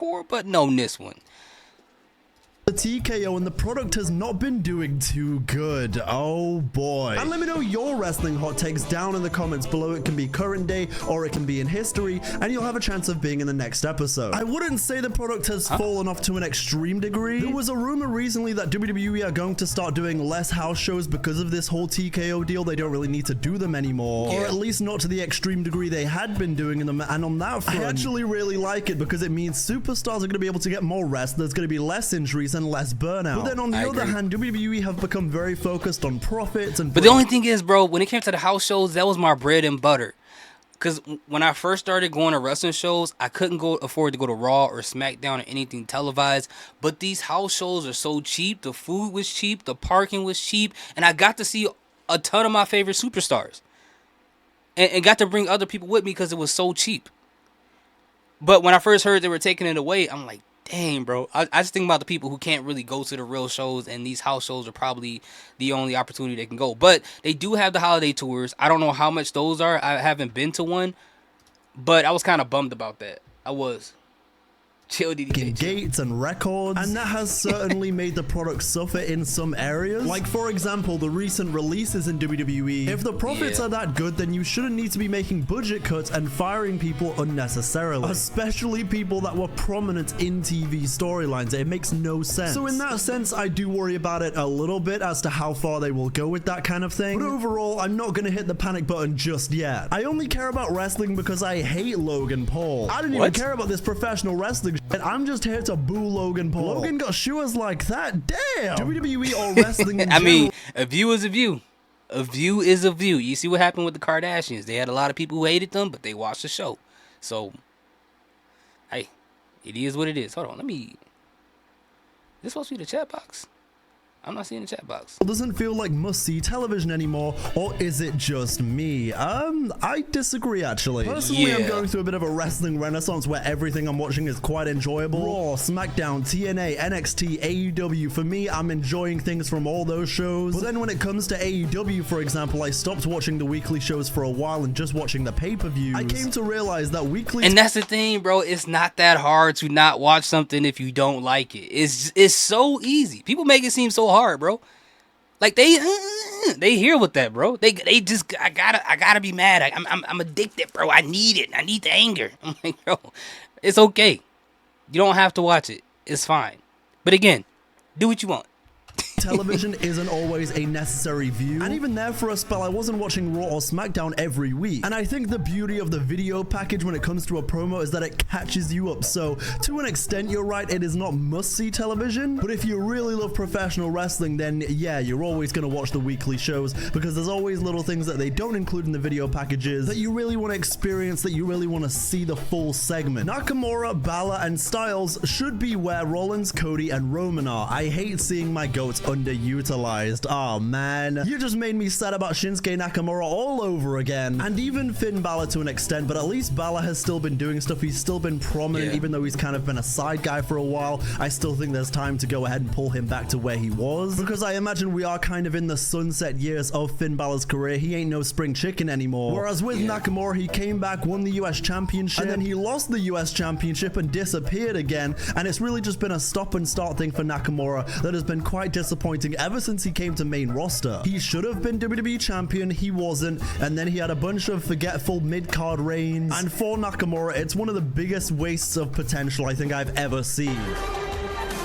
before, but no, this one. The TKO, and the product has not been doing too good. Oh boy. And let me know your wrestling hot takes down in the comments below. It can be current day or it can be in history, and you'll have a chance of being in the next episode. I wouldn't say the product has fallen off to an extreme degree. There was a rumor recently that WWE are going to start doing less house shows because of this whole TKO deal. They don't really need to do them anymore, or at least not to the extreme degree they had been doing them. And on that front, I actually really like it because it means superstars are going to be able to get more rest. There's going to be less injuries and less burnout. But then on the other hand, WWE have become very focused on profits and. But the only thing is, bro, when it came to the house shows, that was my bread and butter. Because when I first started going to wrestling shows, I couldn't afford to go to Raw or SmackDown or anything televised. But these house shows are so cheap. The food was cheap. The parking was cheap. And I got to see a ton of my favorite superstars. And got to bring other people with me because it was so cheap. But when I first heard they were taking it away, I'm like, dang, bro. I just think about the people who can't really go to the real shows, and these house shows are probably the only opportunity they can go. But they do have the holiday tours. I don't know how much those are. I haven't been to one, but I was kind of bummed about that. I was. Chill, DDK. Gates and records, and that has certainly made the product suffer in some areas. Like, for example, the recent releases in WWE. If the profits are that good, then you shouldn't need to be making budget cuts and firing people unnecessarily, especially people that were prominent in TV storylines. It makes no sense. So in that sense, I do worry about it a little bit as to how far they will go with that kind of thing. But overall, I'm not going to hit the panic button just yet. I only care about wrestling because I hate Logan Paul. I didn't even care about this professional wrestling shit. I'm just here to boo Logan Paul. Logan got shoes like that. Damn. WWE or wrestling in I mean, a view is a view. A view is a view. You see what happened with the Kardashians. They had a lot of people who hated them, but they watched the show. So, hey, it is what it is. Hold on, let me... This supposed to be the chat box? I'm not seeing the chat box. Doesn't feel like must-see television anymore, or is it just me? I disagree, actually. Personally, I'm going through a bit of a wrestling renaissance where everything I'm watching is quite enjoyable. Raw, SmackDown, TNA, NXT, AEW. For me, I'm enjoying things from all those shows. But then when it comes to AEW, for example, I stopped watching the weekly shows for a while and just watching the pay-per-views. I came to realize that weekly... And that's the thing, bro. It's not that hard to not watch something if you don't like it. It's so easy. People make it seem so hard, bro. Like they here with that, bro. They just I gotta be mad. I'm addicted, bro. I need it. I need the anger. I'm like, bro, it's okay. You don't have to watch it. It's fine. But again, do what you want. Television isn't always a necessary view, and even there for a spell I wasn't watching Raw or SmackDown every week. And I think the beauty of the video package when it comes to a promo is that it catches you up. So to an extent, you're right, it is not must-see television, but if you really love professional wrestling, then yeah, you're always going to watch the weekly shows because there's always little things that they don't include in the video packages that you really want to experience, that you really want to see the full segment. Nakamura, Balor, and Styles should be where Rollins, Cody, and Roman are. I hate seeing my goats underutilized. Oh man, you just made me sad about Shinsuke Nakamura all over again. And even Finn Balor to an extent, but at least Balor has still been doing stuff. He's still been prominent, even though he's kind of been a side guy for a while. I still think there's time to go ahead and pull him back to where he was, because I imagine we are kind of in the sunset years of Finn Balor's career. He ain't no spring chicken anymore. Whereas with Nakamura, he came back, won the US Championship, and then he lost the US Championship and disappeared again. And it's really just been a stop and start thing for Nakamura that has been quite disappointing ever since he came to main roster. He should have been WWE champion, he wasn't, and then he had a bunch of forgetful mid-card reigns. And for Nakamura, it's one of the biggest wastes of potential I think I've ever seen.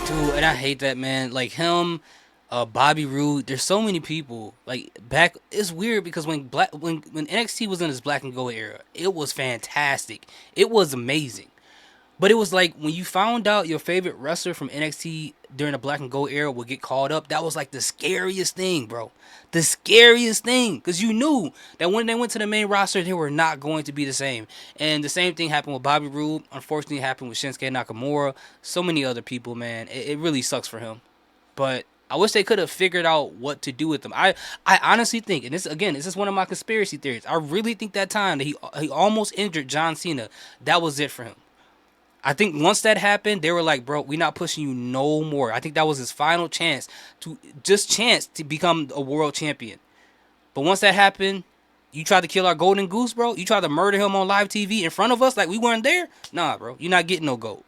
Dude, and I hate that, man. Like him, Bobby Roode, there's so many people. Like back, it's weird because when NXT was in its black and gold era, it was fantastic. It was amazing. But it was like when you found out your favorite wrestler from NXT during the black and gold era would get called up, that was like the scariest thing, bro. The scariest thing. Because you knew that when they went to the main roster, they were not going to be the same. And the same thing happened with Bobby Roode. Unfortunately, it happened with Shinsuke Nakamura. So many other people, man. It really sucks for him. But I wish they could have figured out what to do with them. I honestly think, and this is one of my conspiracy theories. I really think that time that he almost injured John Cena, that was it for him. I think once that happened, they were like, bro, we're not pushing you no more. I think that was his final chance to become a world champion. But once that happened, you tried to kill our golden goose, bro. You tried to murder him on live TV in front of us like we weren't there. Nah, bro, you're not getting no gold.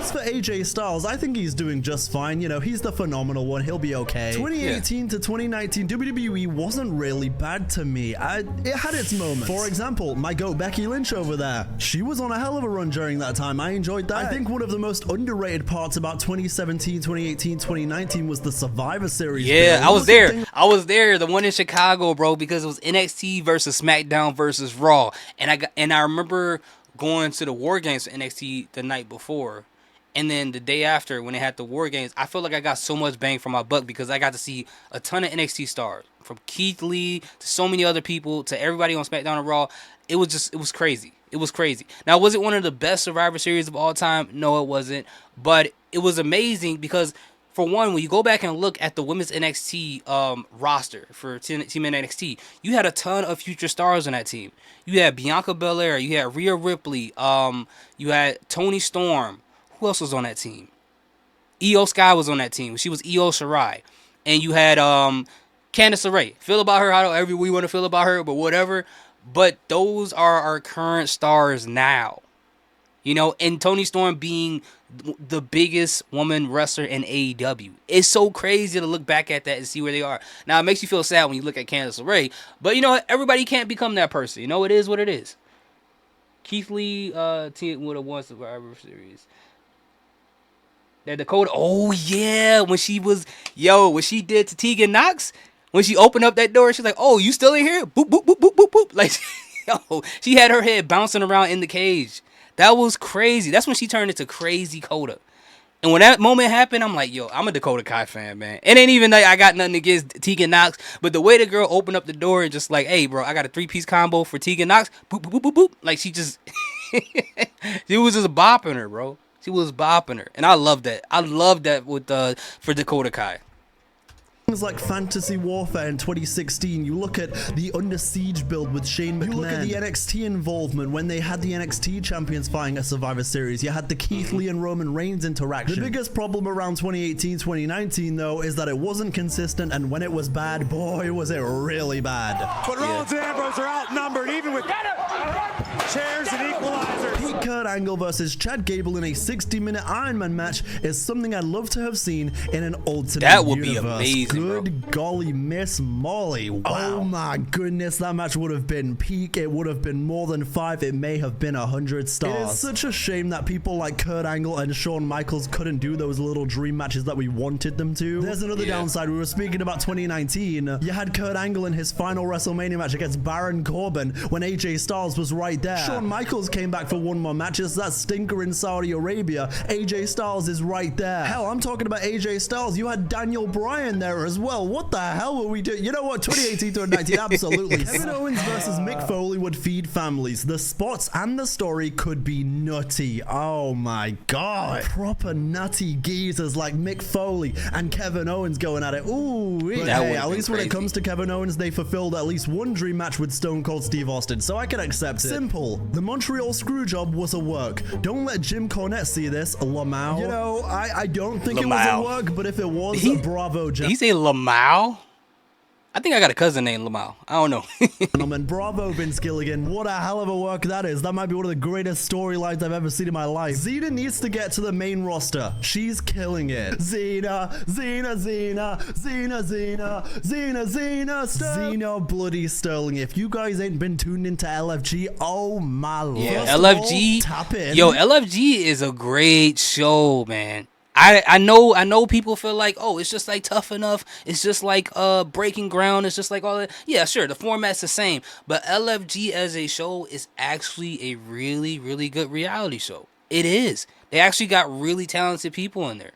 As for AJ Styles, I think he's doing just fine. You know, he's the phenomenal one. He'll be okay. 2018 to 2019, WWE wasn't really bad to me. It had its moments. For example, my goat Becky Lynch over there. She was on a hell of a run during that time. I enjoyed that. I think one of the most underrated parts about 2017, 2018, 2019 was the Survivor Series. Yeah, I was there. I was there, the one in Chicago, bro, because it was NXT versus SmackDown versus Raw. And I remember going to the War Games for NXT the night before. And then the day after, when they had the War Games, I felt like I got so much bang for my buck because I got to see a ton of NXT stars. From Keith Lee to so many other people to everybody on SmackDown and Raw. It was crazy. It was crazy. Now, was it one of the best Survivor Series of all time? No, it wasn't. But it was amazing because, for one, when you go back and look at the women's NXT roster for Team NXT, you had a ton of future stars on that team. You had Bianca Belair. You had Rhea Ripley. You had Toni Storm. Who else was on that team? Io Sky was on that team. She was Io Shirai. And you had Candice LeRae. Feel about her however we want to feel about her, but whatever. But those are our current stars now. You know, and Toni Storm being the biggest woman wrestler in AEW. It's so crazy to look back at that and see where they are. Now, it makes you feel sad when you look at Candice LeRae. But you know what? Everybody can't become that person. You know, it is what it is. Keith Lee would have won Survivor Series. That Dakota, oh yeah, when she did to Tegan Knox, when she opened up that door, she's like, oh, you still in here? Boop, boop, boop, boop, boop, boop. Like, she had her head bouncing around in the cage. That was crazy. That's when she turned into Crazy Coda. And when that moment happened, I'm like, yo, I'm a Dakota Kai fan, man. It ain't even like I got nothing against Tegan Knox, but the way the girl opened up the door and just like, hey, bro, I got a 3-piece combo for Tegan Knox. Boop, boop, boop, boop, boop. Like, she just, she was just bopping her, bro. She was bopping her. And I love that. I love that for Dakota Kai. Things like Fantasy Warfare in 2016, you look at the Under Siege build with Shane McMahon. You look at the NXT involvement when they had the NXT champions fighting a Survivor Series. You had the Keith Lee and Roman Reigns interaction. The biggest problem around 2018, 2019 though is that it wasn't consistent, and when it was bad, boy was it really bad. But Rollins and Ambrose are outnumbered even with chairs and equalizers. Pete Kurt Angle versus Chad Gable in a 60-minute Iron Man match is something I'd love to have seen in an alternate That would universe. be amazing. Good golly, Miss Molly. Wow. Oh my goodness, that match would have been peak. It would have been more than 5. It may have been 100 stars. It is such a shame that people like Kurt Angle and Shawn Michaels couldn't do those little dream matches that we wanted them to. There's another downside. We were speaking about 2019. You had Kurt Angle in his final WrestleMania match against Baron Corbin when AJ Styles was right there. Shawn Michaels came back for one more match. It's that stinker in Saudi Arabia. AJ Styles is right there. Hell, I'm talking about AJ Styles. You had Daniel Bryan there as well. What the hell were we doing? You know what? 2018 to 2019, absolutely. Kevin Owens versus Mick Foley would feed families. The spots and the story could be nutty. Oh my god. Proper nutty geezers like Mick Foley and Kevin Owens going at it. Ooh, but hey, at least when it comes to Kevin Owens, they fulfilled at least one dream match with Stone Cold Steve Austin, so I can accept it. Simple. The Montreal Screwjob was a work. Don't let Jim Cornette see this, Lamau. You know, I don't think it was a work, but if it was, bravo, Jim. Did he say Lamau? I think I got a cousin named Lamau. I don't know. Gentlemen, bravo, Vince Gilligan. What a hell of a work that is. That might be one of the greatest storylines I've ever seen in my life. Xena needs to get to the main roster. She's killing it. Xena, Xena bloody Sterling. If you guys ain't been tuned into LFG, oh my lord. Yeah, LFG. Tap in. Yo, LFG is a great show, man. I know people feel like, oh, it's just like Tough Enough, it's just like Breaking Ground, it's just like all that. Yeah, sure, the format's the same, but LFG as a show is actually a really, really good reality show. It is. They actually got really talented people in there.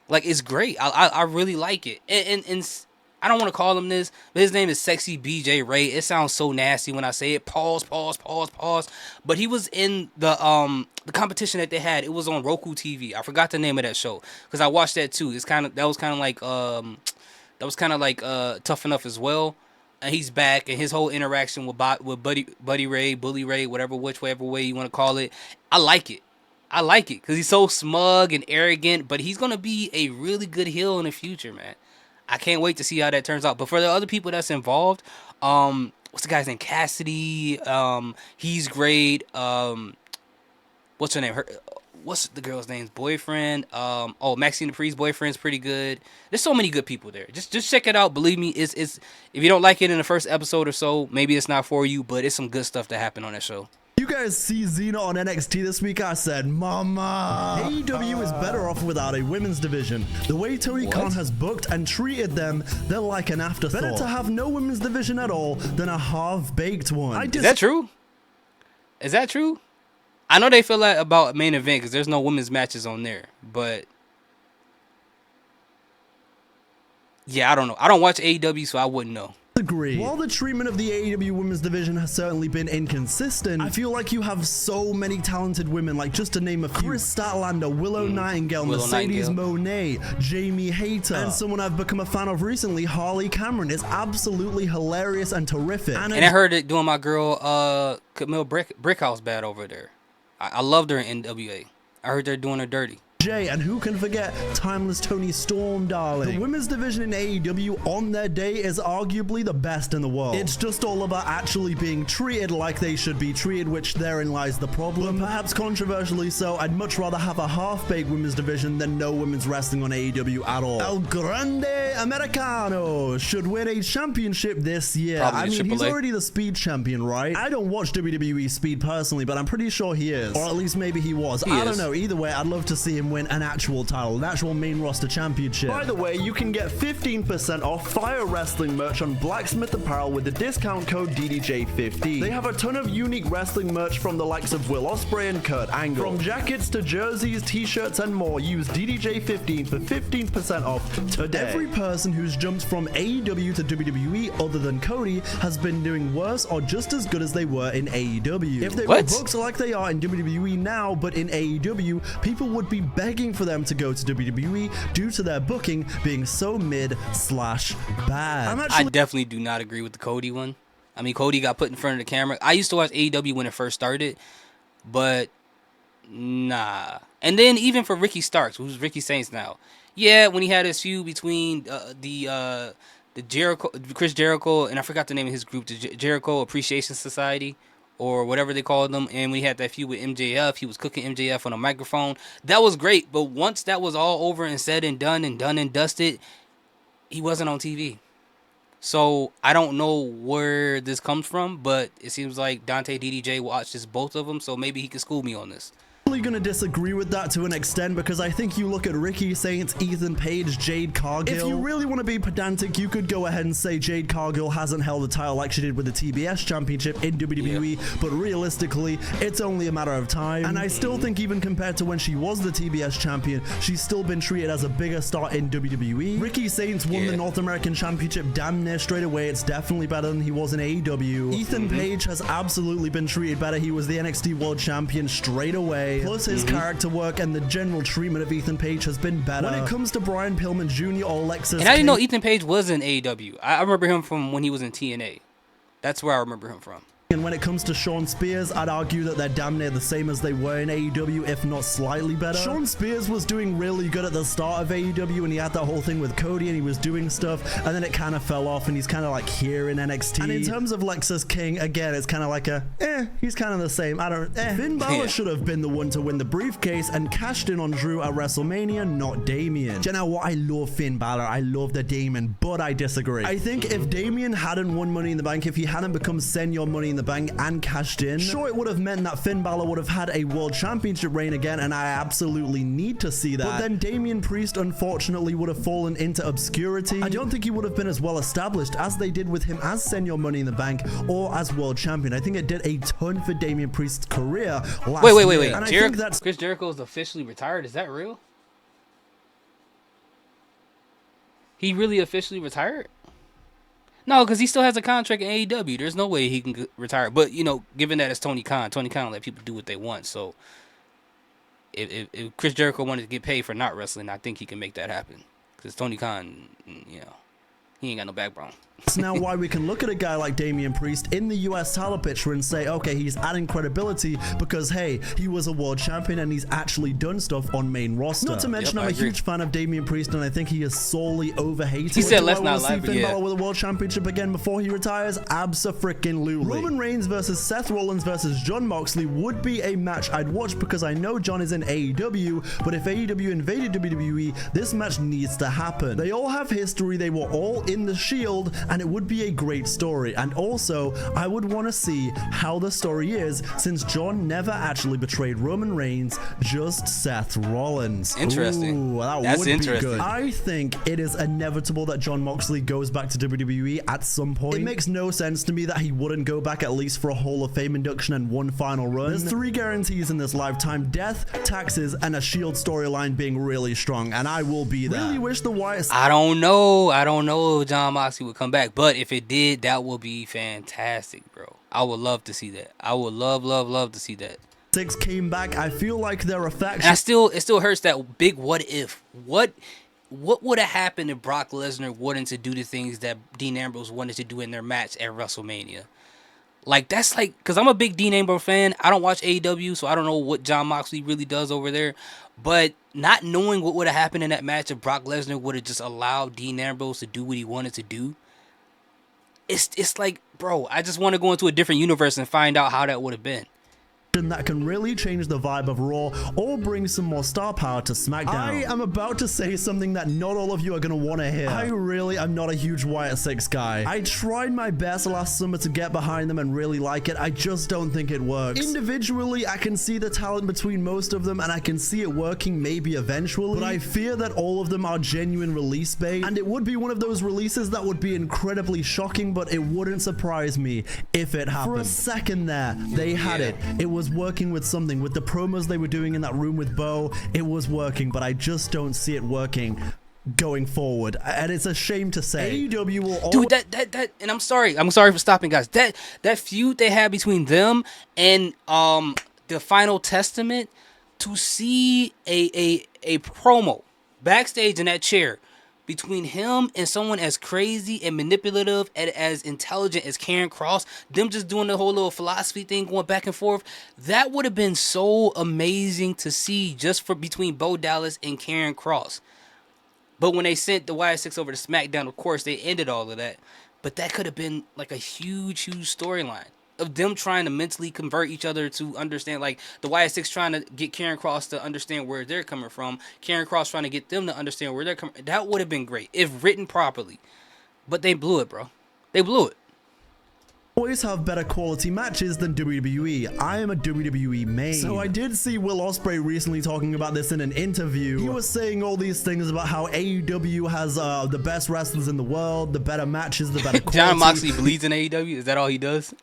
Like, it's great. I really like it. And I don't want to call him this, but his name is Sexy BJ Ray. It sounds so nasty when I say it. Pause. But he was in the competition that they had. It was on Roku TV. I forgot the name of that show because I watched that too. That was kind of like Tough Enough as well. And he's back, and his whole interaction with Buddy Ray, Bully Ray, whichever way you want to call it. I like it because he's so smug and arrogant, but he's gonna be a really good heel in the future, man. I can't wait to see how that turns out. But for the other people that's involved, what's the guy's name? Cassidy. He's great. What's her name? what's the girl's name's boyfriend? Maxine Dupree's boyfriend's pretty good. There's so many good people there. Just check it out. Believe me, it's if you don't like it in the first episode or so, maybe it's not for you. But it's some good stuff that happened on that show. You guys see Xena on NXT this week? I said, mama. AEW is better off without a women's division. The way Tony Khan has booked and treated them, they're like an afterthought. Better to have no women's division at all than a half-baked one. Is that true? Is that true? I know they feel that about main event because there's no women's matches on there. But yeah, I don't know. I don't watch AEW, so I wouldn't know. Agree. While the treatment of the AEW women's division has certainly been inconsistent, I feel like you have so many talented women, like just to name a few: Chris Statlander, Willow Nightingale, Mercedes Moné, Jamie Hayter, and someone I've become a fan of recently, Harley Cameron, is absolutely hilarious and terrific. And I heard it doing my girl Camille Brickhouse bad over there. I loved her in NWA. I heard they're doing her dirty. And who can forget Timeless Tony Storm, darling? The women's division in AEW on their day is arguably the best in the world. It's just all about actually being treated like they should be treated, which therein lies the problem. Perhaps controversially so, I'd much rather have a half-baked women's division than no women's wrestling on AEW at all. El Grande Americano should win a championship this year. Probably I mean, he's AAA. already the Speed champion, right? I don't watch WWE Speed personally, but I'm pretty sure he is. Or at least maybe he was. I don't know. Either way, I'd love to see him win an actual title, an actual main roster championship. By the way, you can get 15% off Fire Wrestling merch on Blacksmith Apparel with the discount code DDJ50. They have a ton of unique wrestling merch from the likes of Will Ospreay and Kurt Angle. From jackets to jerseys, t-shirts, and more, use DDJ15 for 15% off today. Every person who's jumped from AEW to WWE other than Cody has been doing worse or just as good as they were in AEW. If they were booked like they are in WWE now, but in AEW, people would be begging for them to go to WWE due to their booking being so mid/bad. I definitely do not agree with the Cody one. I mean, Cody got put in front of the camera. I used to watch AEW when it first started, but nah. And then even for Ricky Starks, who's Ricky Saints now, yeah, when he had his feud between the Jericho, Chris Jericho, and I forgot the name of his group, the Jericho Appreciation Society, or whatever they called them, and we had that feud with MJF. He was cooking MJF on a microphone. That was great, but once that was all over and said and done and dusted, he wasn't on TV. So I don't know where this comes from, but it seems like Dante DDJ watches both of them, so maybe he can school me on this. I'm gonna disagree with that to an extent because I think you look at Ricky Saints, Ethan Page, Jade Cargill. If you really want to be pedantic, you could go ahead and say Jade Cargill hasn't held the title like she did with the TBS championship in WWE, but realistically, it's only a matter of time. And I still think even compared to when she was the TBS champion, she's still been treated as a bigger star in WWE. Ricky Saints won the North American Championship damn near straight away. It's definitely better than he was in AEW. Ethan Page has absolutely been treated better. He was the NXT World Champion straight away. Plus his character work and the general treatment of Ethan Page has been better. When it comes to Brian Pillman Jr. or Lexus, and I didn't know Ethan Page was in AEW. I remember him from when he was in TNA. That's where I remember him from. And when it comes to Shawn Spears, I'd argue that they're damn near the same as they were in AEW, if not slightly better. Shawn Spears was doing really good at the start of AEW, and he had that whole thing with Cody, and he was doing stuff, and then it kind of fell off, and he's kind of like here in NXT. And in terms of Lexus King, again, it's kind of like he's kind of the same. Finn Balor should have been the one to win the briefcase and cashed in on Drew at WrestleMania, not Damian. Do you know what? I love Finn Balor. I love the Damon, but I disagree. I think if Damian hadn't won Money in the Bank, if he hadn't become Senior Money in the Bank and cashed in, sure, it would have meant that Finn Balor would have had a world championship reign again, and I absolutely need to see that. But then Damian Priest unfortunately would have fallen into obscurity. I don't think he would have been as well established as they did with him as Senior Money in the Bank or as world champion. I think it did a ton for Damian Priest's career last year. Wait. And I think that's Chris Jericho is officially retired. Is that real? He really officially retired? No, because he still has a contract in AEW. There's no way he can retire. But, you know, given that it's Tony Khan let people do what they want. So, if Chris Jericho wanted to get paid for not wrestling, I think he can make that happen. Because Tony Khan, you know, he ain't got no backbone. That's now why we can look at a guy like Damian Priest in the US title picture and say, okay, he's adding credibility because, hey, he was a world champion and he's actually done stuff on main roster. Not to mention, I'm a huge fan of Damian Priest and I think he is sorely overhated. He said, let's do I not want to lie, see but Finn yeah. Balor with a world championship again before he retires? Abso-freaking-lutely. Roman Reigns versus Seth Rollins versus Jon Moxley would be a match I'd watch because I know Jon is in AEW, but if AEW invaded WWE, this match needs to happen. They all have history, they were all in the Shield, and it would be a great story. And also, I would want to see how the story is since Jon never actually betrayed Roman Reigns, just Seth Rollins. Interesting. Ooh, That's would interesting. Be good. I think it is inevitable that Jon Moxley goes back to WWE at some point. It makes no sense to me that he wouldn't go back at least for a Hall of Fame induction and one final run. There's 3 guarantees in this lifetime: death, taxes, and a Shield storyline being really strong, and I will be there. Really wish the Wyatt... I don't know if Jon Moxley would come back, but if it did, that would be fantastic, bro. I would love to see that. I would love to see that. 6 came back. I feel like they're a faction. And it still hurts that big what if. What would have happened if Brock Lesnar wanted to do the things that Dean Ambrose wanted to do in their match at WrestleMania? Like, that's like, because I'm a big Dean Ambrose fan. I don't watch AEW, so I don't know what Jon Moxley really does over there. But not knowing what would have happened in that match if Brock Lesnar would have just allowed Dean Ambrose to do what he wanted to do, it's like, bro, I just want to go into a different universe and find out how that would have been. That can really change the vibe of Raw or bring some more star power to SmackDown. I am about to say something that not all of you are going to want to hear. I really am not a huge Wyatt 6 guy. I tried my best last summer to get behind them and really like it. I just don't think it works. Individually, I can see the talent between most of them and I can see it working maybe eventually, but I fear that all of them are genuine release bait, and it would be one of those releases that would be incredibly shocking, but it wouldn't surprise me if it happened. For a second there, they had it. It was working with something. With the promos they were doing in that room with Bo, it was working, but I just don't see it working going forward, and it's a shame to say. AEW will dude, that and I'm sorry for stopping, guys. That feud they had between them and the Final Testament, to see a promo backstage in that chair between him and someone as crazy and manipulative and as intelligent as Karen Cross, them just doing the whole little philosophy thing going back and forth, that would have been so amazing to see just for between Bo Dallas and Karen Cross. But when they sent the Wyatt 6 over to SmackDown, of course, they ended all of that. But that could have been like a huge storyline of them trying to mentally convert each other to understand, like the Wyatt 6 trying to get Karen Cross to understand where they're coming from, Karen Cross trying to get them to understand where they're coming. That would have been great if written properly. But they blew it, bro. They blew it. Always have better quality matches than WWE. I am a WWE main. So I did see Will Ospreay recently talking about this in an interview. He was saying all these things about how AEW has the best wrestlers in the world, the better matches, the better quality. Jon Moxley bleeds in AEW? Is that all he does?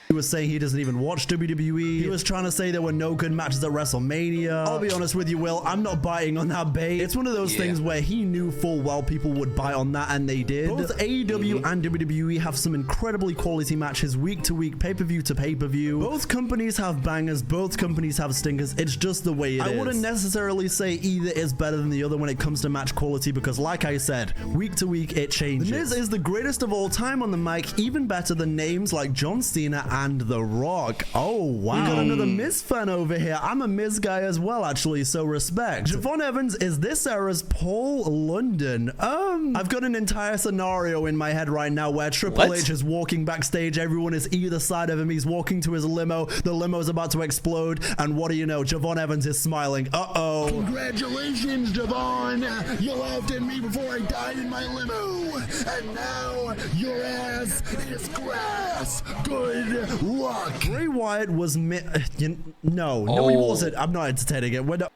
He was saying he doesn't even watch WWE. He was trying to say there were no good matches at WrestleMania. I'll be honest with you, Will, I'm not biting on that bait. It's one of those things where he knew full well people would bite on that, and they did. Both AEW and WWE have some incredibly quality matches week to week, pay-per-view to pay-per-view. Both companies have bangers, both companies have stinkers. It's just the way it is. I wouldn't necessarily say either is better than the other when it comes to match quality because, like I said, week to week it changes. The Miz is the greatest of all time on the mic, even better than names like John Cena and The Rock. Oh, wow. We got another Miz fan over here. I'm a Miz guy as well, actually, so respect. Javon Evans is this era's Paul London. I've got an entire scenario in my head right now where Triple H is walking backstage. Everyone is either side of him. He's walking to his limo. The limo's about to explode. And what do you know? Javon Evans is smiling. Uh-oh. Congratulations, Javon. You laughed at me before I died in my limo. And now your ass is grass. Good luck. Bray Wyatt was no, he wasn't. I'm not entertaining it. We're not.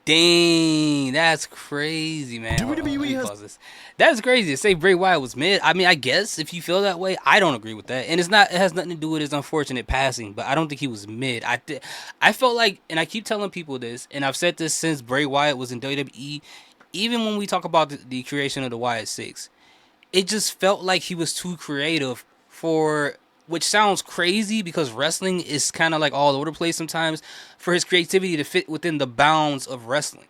Dang, that's crazy, man. WWE has. That's crazy to say Bray Wyatt was mid. I mean, I guess if you feel that way, I don't agree with that. And it has nothing to do with his unfortunate passing, but I don't think he was mid. I felt like, and I keep telling people this, and I've said this since Bray Wyatt was in WWE, even when we talk about the creation of the Wyatt 6, it just felt like he was too creative for, which sounds crazy because wrestling is kind of like all over the place sometimes, for his creativity to fit within the bounds of wrestling.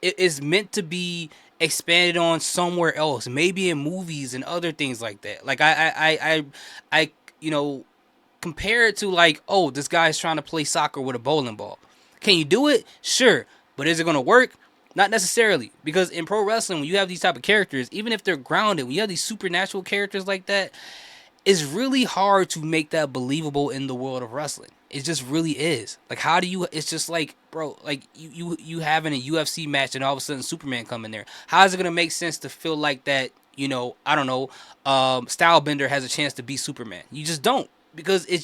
It is meant to be expanded on somewhere else, maybe in movies and other things like that. Like I you know, compare it to like, oh, this guy's trying to play soccer with a bowling ball. Can you do it? Sure, but is it gonna work? Not necessarily, because in pro wrestling, when you have these type of characters, even if they're grounded, when you have these supernatural characters like that, it's really hard to make that believable in the world of wrestling. It just really is. Like, how do you? It's just like, bro, like you having a UFC match and all of a sudden Superman come in there. How is it gonna make sense to feel like that? You know, I don't know. Stylebender has a chance to beat Superman. You just don't, because it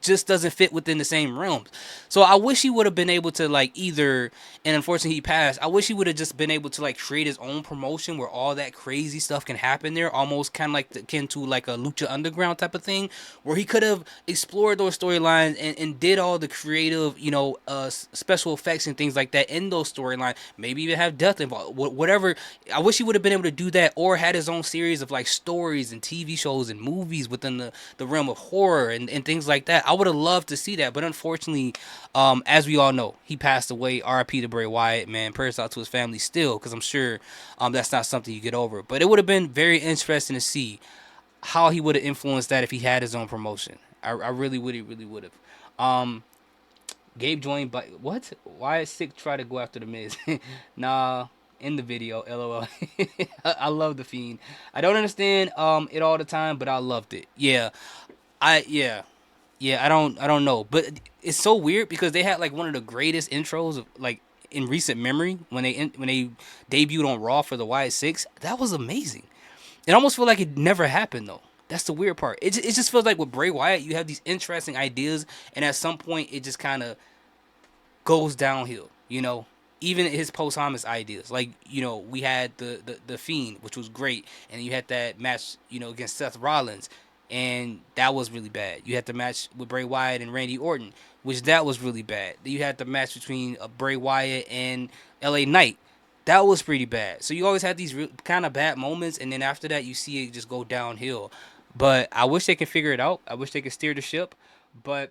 just doesn't fit within the same realms. So I wish he would have been able to like either, and unfortunately he passed. I wish he would have just been able to like create his own promotion where all that crazy stuff can happen there, almost kind of like akin to like a Lucha Underground type of thing, where he could have explored those storylines and did all the creative, you know, special effects and things like that in those storylines. Maybe even have death involved, whatever. I wish he would have been able to do that, or had his own series of like stories and TV shows and movies within the realm of horror and things like that. I would have loved to see that, but unfortunately, as we all know, he passed away. R.I.P. to Bray Wyatt, man. Prayers out to his family still, because I'm sure that's not something you get over. But it would have been very interesting to see how he would have influenced that if he had his own promotion. I really would have. Gabe joined, but what? Why is Sick try to go after the Miz? Nah, in the video, lol. I love the Fiend. I don't understand it all the time, but I loved it. Yeah, yeah. Yeah, I don't know, but it's so weird because they had like one of the greatest intros of like in recent memory when they debuted on Raw for the Wyatt Six. That was amazing. It almost feel like it never happened though. That's the weird part. It just feels like with Bray Wyatt, you have these interesting ideas, and at some point, it just kind of goes downhill. You know, even his posthumous ideas. Like, you know, we had the Fiend, which was great, and you had that match, you know, against Seth Rollins, and that was really bad. You had the match with Bray Wyatt and Randy Orton, which that was really bad. You had the match between Bray Wyatt and LA Knight. That was pretty bad. So you always had these kind of bad moments, and then after that, you see it just go downhill. But I wish they could figure it out. I wish they could steer the ship. But